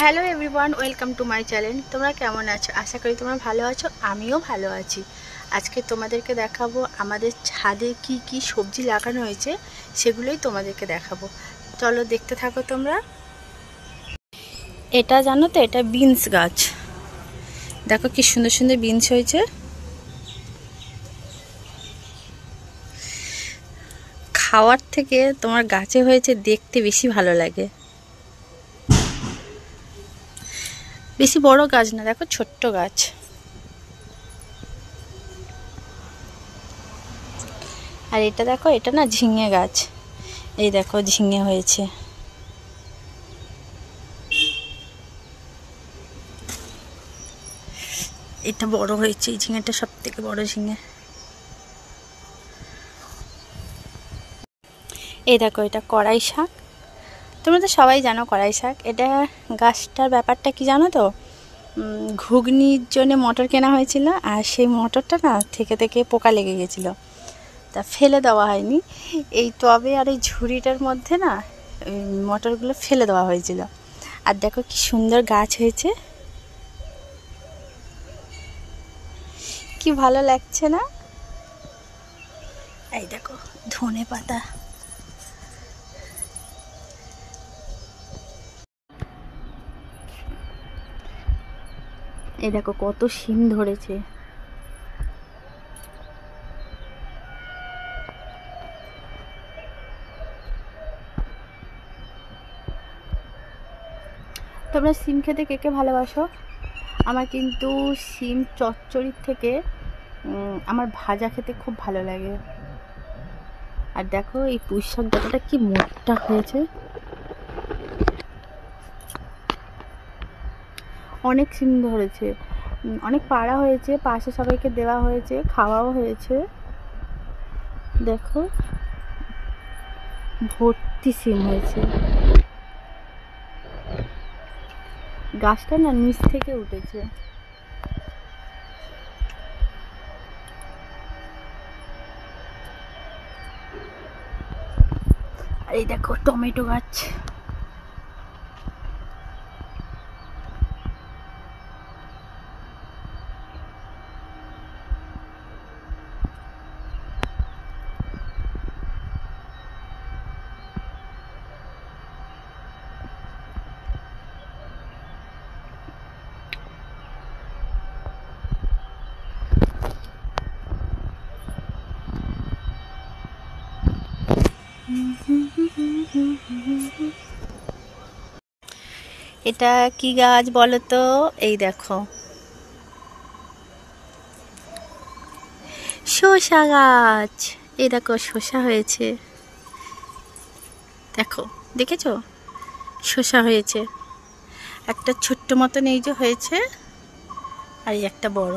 Hello everyone, welcome to my channel. তোমরা কেমন আছো? আশা করি তোমরা ভালো আছো, আমিও ভালো আছি। আজকে তোমাদেরকে দেখাবো আমাদের ছাদে কি কি সবজি লাগানো হয়েছে, সেগুলোই তোমাদেরকে দেখাবো। চলো দেখতে থাকো তোমরা। এটা জানো তো, এটা বিনস গাছ। দেখো কি সুন্দর সুন্দর বিনস হয়েছে। খাওয়ার থেকে তোমার গাছে হয়েছে দেখতে বেশি ভালো লাগে। বেশি বড় গাছ না, দেখো ছোট্ট গাছ। আর এটা দেখো, এটা না ঝিঙে গাছ। এই দেখো ঝিঙে হয়েছে। এটা বড় হয়েছে, এই ঝিঙেটা সব থেকে বড় ঝিঙে। এই দেখো, এটা কড়াই শাক। তোমরা তো সবাই জানো কড়াই শাক। এটা গাছটার ব্যাপারটা কি জানো তো, ঘুগনির জন্য মটর কেনা হয়েছিল, আর সেই মটরটা না থেকে থেকে পোকা লেগে গেছিলো, তা ফেলে দেওয়া হয়নি। এই টবে আর এই ঝুড়িটার মধ্যে না মটরগুলো ফেলে দেওয়া হয়েছিল। আর দেখো কি সুন্দর গাছ হয়েছে, কি ভালো লাগছে না? এই দেখো ধনে পাতা। এই দেখো কত শিম ধরেছে। তোমরা শিম খেতে কে কে ভালোবাসো? আমার কিন্তু শিম চচ্চড়ির থেকে আমার ভাজা খেতে খুব ভালো লাগে। আর দেখো এই পুঁই শাক ডাঁটাটা কি মোটা হয়েছে। অনেক শিম ধরেছে, অনেক পাড়া হয়েছে, পাশে সবাইকে দেওয়া হয়েছে, খাওয়াও হয়েছে। দেখো ভর্তি শিম হয়েছে। গাছটা না নিচ থেকে উঠেছে। আর এই দেখো টমেটো গাছ। এটা কি গাছ বলো তো? এই দেখো শসা গাছ। এই দেখো শসা হয়েছে, দেখো দেখেছো শসা হয়েছে। একটা ছোট্ট মতন এই যে হয়েছে, আর একটা বড়।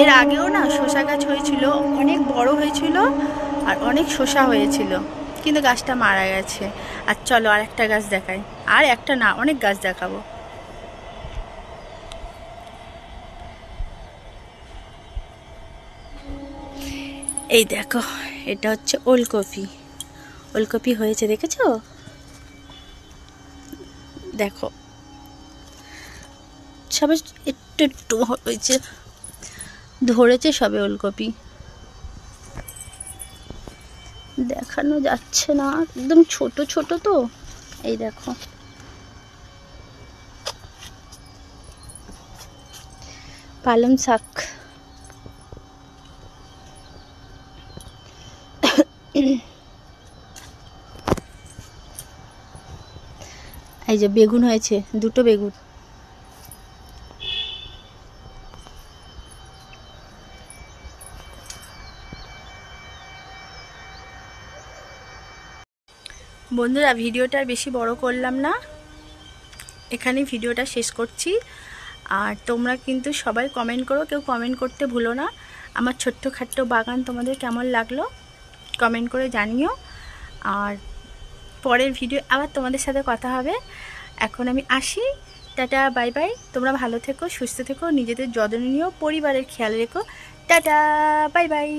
এর আগেও না শসা গাছ হয়েছিল, অনেক বড় হয়েছিল আর অনেক শসা হয়েছিল, কিন্তু গাছটা মারা গেছে। আর চলো আর একটা গাছ দেখাই। আর একটা না, অনেক গাছ দেখাবো। এই দেখো, এটা হচ্ছে ওলকপি। ওলকপি হয়েছে, দেখেছো? দেখো সবে একটু একটু হয়েছে, ধরেছে সবে ওলকপি। দেখানো যাচ্ছে না, একদম ছোট ছোট তো। এই দেখো পালং শাক। এই যে বেগুন হয়েছে, দুটো বেগুন। বন্ধুরা, ভিডিওটা বেশি বড় করলাম না, এখানে ভিডিওটা শেষ করছি। আর তোমরা কিন্তু সবাই কমেন্ট করো, কেউ কমেন্ট করতে ভুলো না। আমার ছোট্ট খাট্ট বাগান তোমাদের কেমন লাগলো কমেন্ট করে জানিও। আর পরের ভিডিও আবার তোমাদের সাথে কথা হবে। এখন আমি আসি, টাটা বাই বাই। তোমরা ভালো থেকো, সুস্থ থেকো, নিজেদের যত্ন নিও, পরিবারের খেয়াল রেখো। Tata bye bye.